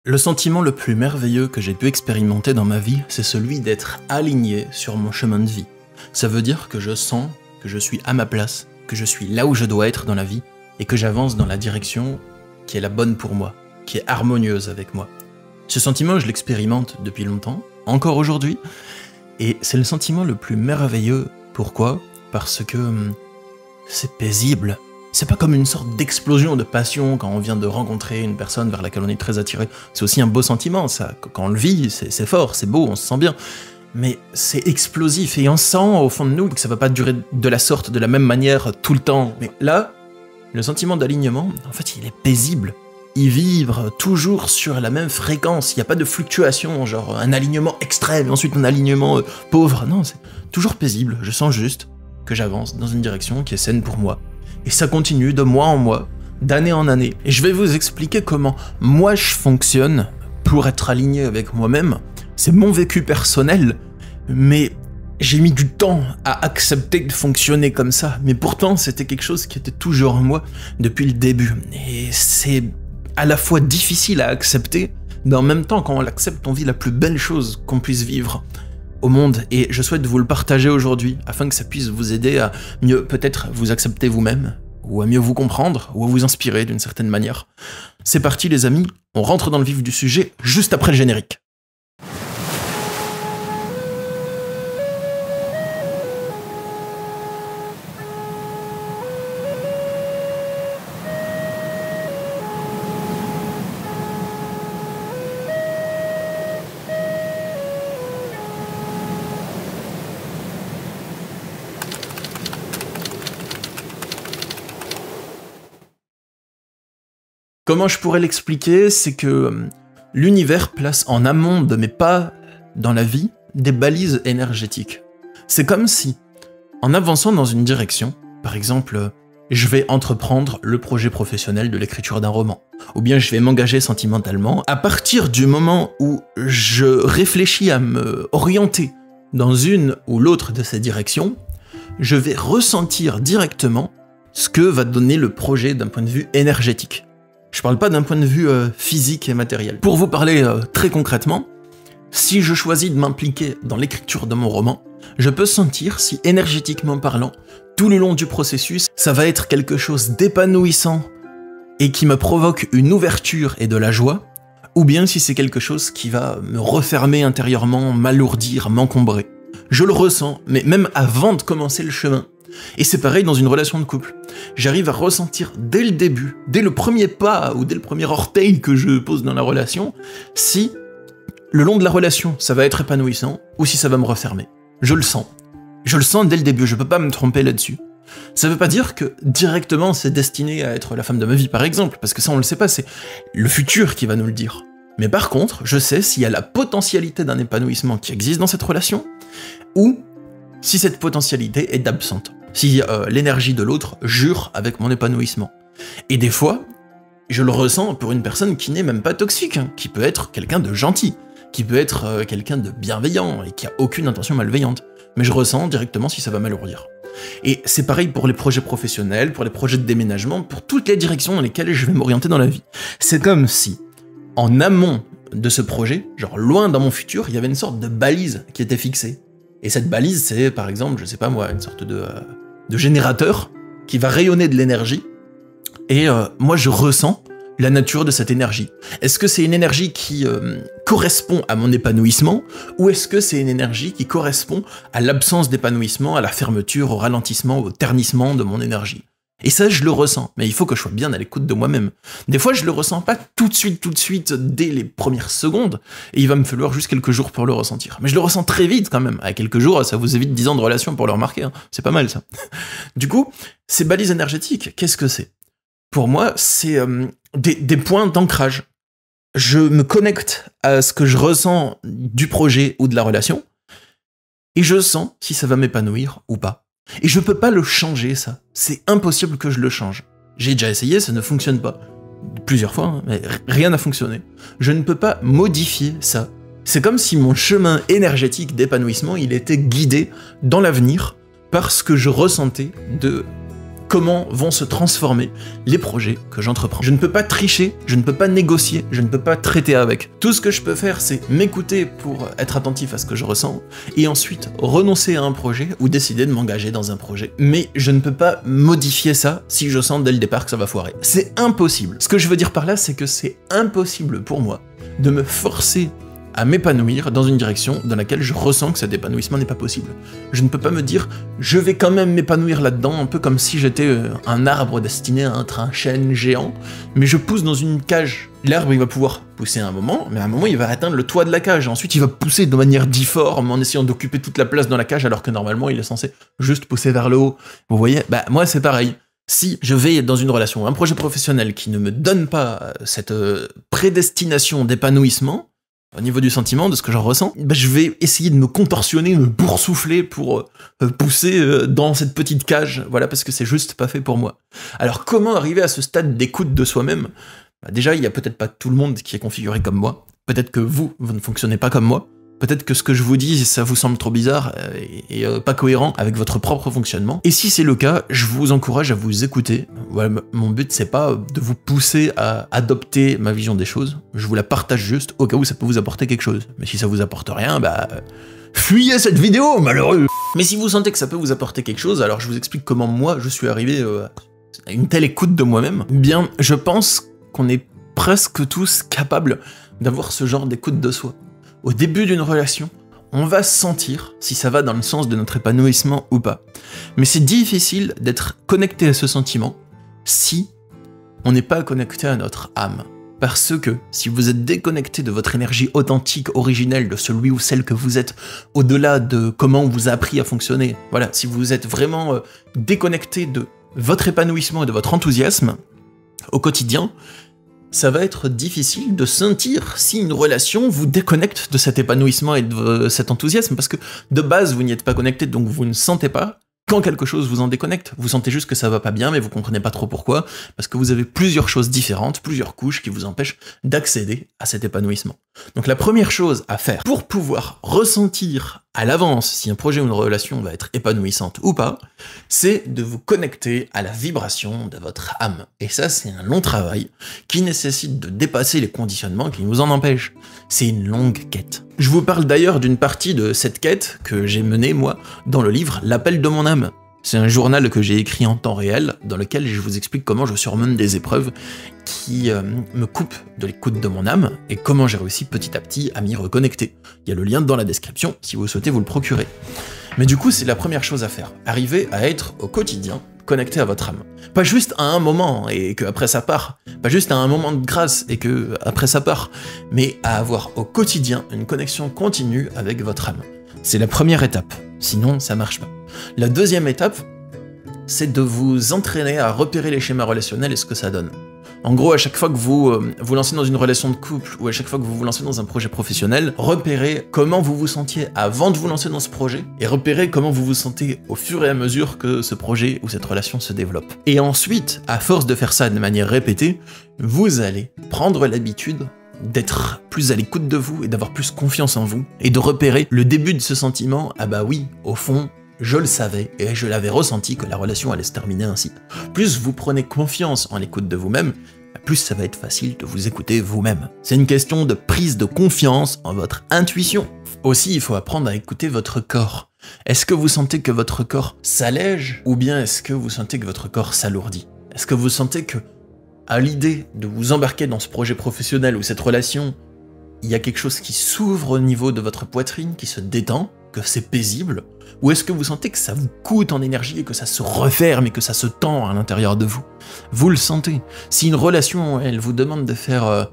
Le sentiment le plus merveilleux que j'ai pu expérimenter dans ma vie, c'est celui d'être aligné sur mon chemin de vie. Ça veut dire que je sens que je suis à ma place, que je suis là où je dois être dans la vie, et que j'avance dans la direction qui est la bonne pour moi, qui est harmonieuse avec moi. Ce sentiment, je l'expérimente depuis longtemps, encore aujourd'hui, et c'est le sentiment le plus merveilleux. Pourquoi ? Parce que c'est paisible. C'est pas comme une sorte d'explosion de passion quand on vient de rencontrer une personne vers laquelle on est très attiré. C'est aussi un beau sentiment, ça. Quand on le vit, c'est fort, c'est beau, on se sent bien. Mais c'est explosif et on sent au fond de nous que ça va pas durer de la sorte, de la même manière tout le temps. Mais là, le sentiment d'alignement, en fait, il est paisible. Il vibre toujours sur la même fréquence. Il n'y a pas de fluctuation, genre un alignement extrême et ensuite un alignement pauvre. Non, c'est toujours paisible. Je sens juste que j'avance dans une direction qui est saine pour moi. Et ça continue de mois en mois, d'année en année. Et je vais vous expliquer comment moi je fonctionne pour être aligné avec moi-même. C'est mon vécu personnel, mais j'ai mis du temps à accepter de fonctionner comme ça. Mais pourtant, c'était quelque chose qui était toujours en moi depuis le début. Et c'est à la fois difficile à accepter, mais en même temps, quand on l'accepte, on vit la plus belle chose qu'on puisse vivre au monde, et je souhaite vous le partager aujourd'hui, afin que ça puisse vous aider à mieux peut-être vous accepter vous-même, ou à mieux vous comprendre, ou à vous inspirer d'une certaine manière. C'est parti les amis, on rentre dans le vif du sujet juste après le générique. Comment je pourrais l'expliquer, c'est que l'univers place en amont de mes pas dans la vie des balises énergétiques. C'est comme si, en avançant dans une direction, par exemple, je vais entreprendre le projet professionnel de l'écriture d'un roman, ou bien je vais m'engager sentimentalement, à partir du moment où je réfléchis à me orienter dans une ou l'autre de ces directions, je vais ressentir directement ce que va donner le projet d'un point de vue énergétique. Je parle pas d'un point de vue physique et matériel. Pour vous parler très concrètement, si je choisis de m'impliquer dans l'écriture de mon roman, je peux sentir si énergétiquement parlant, tout le long du processus, ça va être quelque chose d'épanouissant et qui me provoque une ouverture et de la joie, ou bien si c'est quelque chose qui va me refermer intérieurement, m'alourdir, m'encombrer. Je le ressens, mais même avant de commencer le chemin. Et c'est pareil dans une relation de couple. J'arrive à ressentir dès le début, dès le premier pas ou dès le premier orteil que je pose dans la relation, si le long de la relation ça va être épanouissant ou si ça va me refermer. Je le sens. Je le sens dès le début, je peux pas me tromper là-dessus. Ça veut pas dire que directement c'est destiné à être la femme de ma vie par exemple, parce que ça on le sait pas, c'est le futur qui va nous le dire. Mais par contre, je sais s'il y a la potentialité d'un épanouissement qui existe dans cette relation, ou si cette potentialité est absente. Si l'énergie de l'autre jure avec mon épanouissement. Et des fois, je le ressens pour une personne qui n'est même pas toxique, hein, qui peut être quelqu'un de gentil, qui peut être quelqu'un de bienveillant et qui a aucune intention malveillante. Mais je ressens directement si ça va m'alourdir. Et c'est pareil pour les projets professionnels, pour les projets de déménagement, pour toutes les directions dans lesquelles je vais m'orienter dans la vie. C'est comme si, en amont de ce projet, genre loin dans mon futur, il y avait une sorte de balise qui était fixée. Et cette balise, c'est par exemple, je sais pas moi, une sorte de générateur qui va rayonner de l'énergie, et moi je ressens la nature de cette énergie. Est-ce que c'est une énergie qui correspond à mon épanouissement, ou est-ce que c'est une énergie qui correspond à l'absence d'épanouissement, à la fermeture, au ralentissement, au ternissement de mon énergie? Et ça, je le ressens, mais il faut que je sois bien à l'écoute de moi-même. Des fois, je le ressens pas tout de suite, dès les premières secondes, et il va me falloir juste quelques jours pour le ressentir. Mais je le ressens très vite quand même. À quelques jours, ça vous évite 10 ans de relation pour le remarquer, hein. C'est pas mal ça. Du coup, ces balises énergétiques, qu'est-ce que c'est ? Pour moi, c'est des points d'ancrage. Je me connecte à ce que je ressens du projet ou de la relation, et je sens si ça va m'épanouir ou pas. Et je peux pas le changer, ça. C'est impossible que je le change. J'ai déjà essayé, ça ne fonctionne pas. Plusieurs fois, hein, mais rien n'a fonctionné. Je ne peux pas modifier ça. C'est comme si mon chemin énergétique d'épanouissement, il était guidé dans l'avenir par ce que je ressentais de comment vont se transformer les projets que j'entreprends. Je ne peux pas tricher, je ne peux pas négocier, je ne peux pas traiter avec. Tout ce que je peux faire, c'est m'écouter pour être attentif à ce que je ressens, et ensuite renoncer à un projet ou décider de m'engager dans un projet. Mais je ne peux pas modifier ça si je sens dès le départ que ça va foirer. C'est impossible. Ce que je veux dire par là, c'est que c'est impossible pour moi de me forcer à m'épanouir dans une direction dans laquelle je ressens que cet épanouissement n'est pas possible. Je ne peux pas me dire, je vais quand même m'épanouir là-dedans, un peu comme si j'étais un arbre destiné à être un chêne géant, mais je pousse dans une cage. L'arbre, il va pouvoir pousser à un moment, mais à un moment, il va atteindre le toit de la cage. Ensuite, il va pousser de manière difforme en essayant d'occuper toute la place dans la cage, alors que normalement, il est censé juste pousser vers le haut. Vous voyez? Bah, moi, c'est pareil. Si je vais dans une relation, un projet professionnel qui ne me donne pas cette prédestination d'épanouissement, au niveau du sentiment, de ce que j'en ressens, bah je vais essayer de me contorsionner, me boursoufler pour pousser dans cette petite cage, voilà, parce que c'est juste pas fait pour moi. Alors comment arriver à ce stade d'écoute de soi-même? Bah déjà, il y a peut-être pas tout le monde qui est configuré comme moi, peut-être que vous ne fonctionnez pas comme moi, peut-être que ce que je vous dis, ça vous semble trop bizarre et pas cohérent avec votre propre fonctionnement. Et si c'est le cas, je vous encourage à vous écouter. Voilà, mon but, c'est pas de vous pousser à adopter ma vision des choses. Je vous la partage juste au cas où ça peut vous apporter quelque chose. Mais si ça vous apporte rien, bah... fuyez cette vidéo, malheureux! Mais si vous sentez que ça peut vous apporter quelque chose, alors je vous explique comment moi, je suis arrivé à une telle écoute de moi-même. Bien, je pense qu'on est presque tous capables d'avoir ce genre d'écoute de soi. Au début d'une relation, on va sentir si ça va dans le sens de notre épanouissement ou pas. Mais c'est difficile d'être connecté à ce sentiment si on n'est pas connecté à notre âme. Parce que si vous êtes déconnecté de votre énergie authentique, originelle, de celui ou celle que vous êtes, au-delà de comment on vous a appris à fonctionner, voilà, si vous êtes vraiment déconnecté de votre épanouissement et de votre enthousiasme au quotidien, ça va être difficile de sentir si une relation vous déconnecte de cet épanouissement et de cet enthousiasme, parce que de base, vous n'y êtes pas connecté, donc vous ne sentez pas quand quelque chose vous en déconnecte. Vous sentez juste que ça va pas bien, mais vous comprenez pas trop pourquoi, parce que vous avez plusieurs choses différentes, plusieurs couches qui vous empêchent d'accéder à cet épanouissement. Donc la première chose à faire pour pouvoir ressentir à l'avance si un projet ou une relation va être épanouissante ou pas, c'est de vous connecter à la vibration de votre âme. Et ça, c'est un long travail qui nécessite de dépasser les conditionnements qui nous en empêchent. C'est une longue quête. Je vous parle d'ailleurs d'une partie de cette quête que j'ai menée, moi, dans le livre L'appel de mon âme. C'est un journal que j'ai écrit en temps réel, dans lequel je vous explique comment je surmonte des épreuves qui me coupent de l'écoute de mon âme, et comment j'ai réussi petit à petit à m'y reconnecter. Il y a le lien dans la description si vous souhaitez vous le procurer. Mais du coup, c'est la première chose à faire. Arriver à être au quotidien connecté à votre âme. Pas juste à un moment et que après ça part, pas juste à un moment de grâce et que après ça part, mais à avoir au quotidien une connexion continue avec votre âme. C'est la première étape, sinon ça marche pas. La deuxième étape, c'est de vous entraîner à repérer les schémas relationnels et ce que ça donne. En gros, à chaque fois que vous vous lancez dans une relation de couple ou à chaque fois que vous vous lancez dans un projet professionnel, repérez comment vous vous sentiez avant de vous lancer dans ce projet et repérez comment vous vous sentez au fur et à mesure que ce projet ou cette relation se développe. Et ensuite, à force de faire ça de manière répétée, vous allez prendre l'habitude d'être plus à l'écoute de vous et d'avoir plus confiance en vous et de repérer le début de ce sentiment, ah bah oui, au fond, je le savais et je l'avais ressenti que la relation allait se terminer ainsi. Plus vous prenez confiance en l'écoute de vous-même, plus ça va être facile de vous écouter vous-même. C'est une question de prise de confiance en votre intuition. Aussi, il faut apprendre à écouter votre corps. Est-ce que vous sentez que votre corps s'allège ou bien est-ce que vous sentez que votre corps s'alourdit? Est-ce que vous sentez que, à l'idée de vous embarquer dans ce projet professionnel ou cette relation, il y a quelque chose qui s'ouvre au niveau de votre poitrine, qui se détend, que c'est paisible? Ou est-ce que vous sentez que ça vous coûte en énergie et que ça se referme et que ça se tend à l'intérieur de vous? Vous le sentez. Si une relation, elle vous demande de faire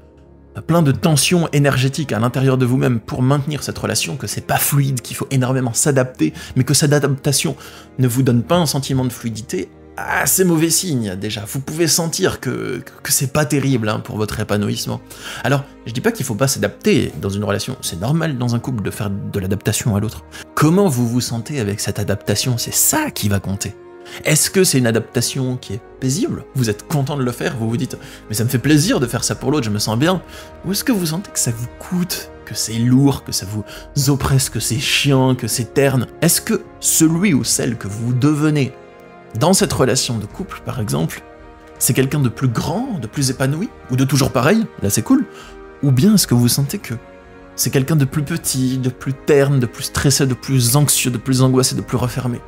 plein de tensions énergétiques à l'intérieur de vous-même pour maintenir cette relation, que c'est pas fluide, qu'il faut énormément s'adapter, mais que cette adaptation ne vous donne pas un sentiment de fluidité, ah, c'est mauvais signe, déjà. Vous pouvez sentir que c'est pas terrible hein, pour votre épanouissement. Alors, je dis pas qu'il faut pas s'adapter dans une relation. C'est normal dans un couple de faire de l'adaptation à l'autre. Comment vous vous sentez avec cette adaptation? C'est ça qui va compter. Est-ce que c'est une adaptation qui est paisible? Vous êtes content de le faire? Vous vous dites « mais ça me fait plaisir de faire ça pour l'autre, je me sens bien ». Ou est-ce que vous sentez que ça vous coûte, que c'est lourd, que ça vous oppresse, que c'est chiant, que c'est terne? Est-ce que celui ou celle que vous devenez dans cette relation de couple, par exemple, c'est quelqu'un de plus grand, de plus épanoui, ou de toujours pareil, là c'est cool, ou bien est-ce que vous sentez que c'est quelqu'un de plus petit, de plus terne, de plus stressé, de plus anxieux, de plus angoissé, de plus refermé?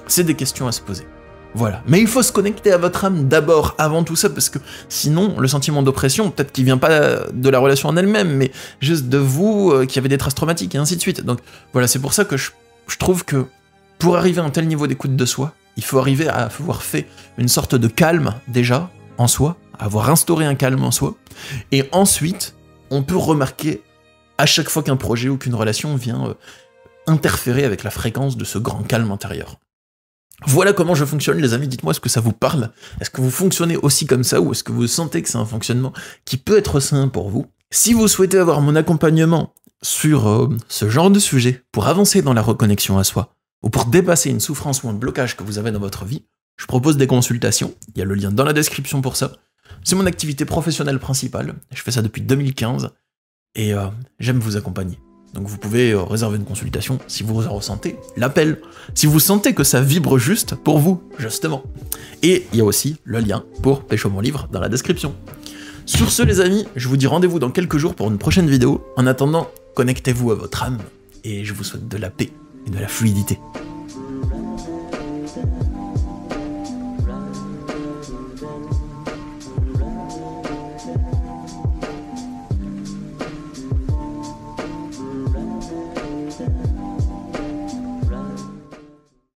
C'est des questions à se poser. Voilà. Mais il faut se connecter à votre âme d'abord, avant tout ça, parce que sinon, le sentiment d'oppression, peut-être qu'il vient pas de la relation en elle-même, mais juste de vous qui avez des traces traumatiques, et ainsi de suite. Donc voilà, c'est pour ça que je trouve que pour arriver à un tel niveau d'écoute de soi, il faut arriver à avoir fait une sorte de calme, déjà, en soi, avoir instauré un calme en soi, et ensuite, on peut remarquer, à chaque fois qu'un projet ou qu'une relation vient interférer avec la fréquence de ce grand calme intérieur. Voilà comment je fonctionne, les amis, dites-moi, est-ce que ça vous parle? Est-ce que vous fonctionnez aussi comme ça, ou est-ce que vous sentez que c'est un fonctionnement qui peut être sain pour vous? Si vous souhaitez avoir mon accompagnement sur ce genre de sujet, pour avancer dans la reconnexion à soi, ou pour dépasser une souffrance ou un blocage que vous avez dans votre vie, je propose des consultations, il y a le lien dans la description pour ça. C'est mon activité professionnelle principale, je fais ça depuis 2015, et j'aime vous accompagner. Donc vous pouvez réserver une consultation si vous en ressentez l'appel, si vous sentez que ça vibre juste pour vous, justement. Et il y a aussi le lien pour Pécho mon livre dans la description. Sur ce les amis, je vous dis rendez-vous dans quelques jours pour une prochaine vidéo. En attendant, connectez-vous à votre âme, et je vous souhaite de la paix et de la fluidité.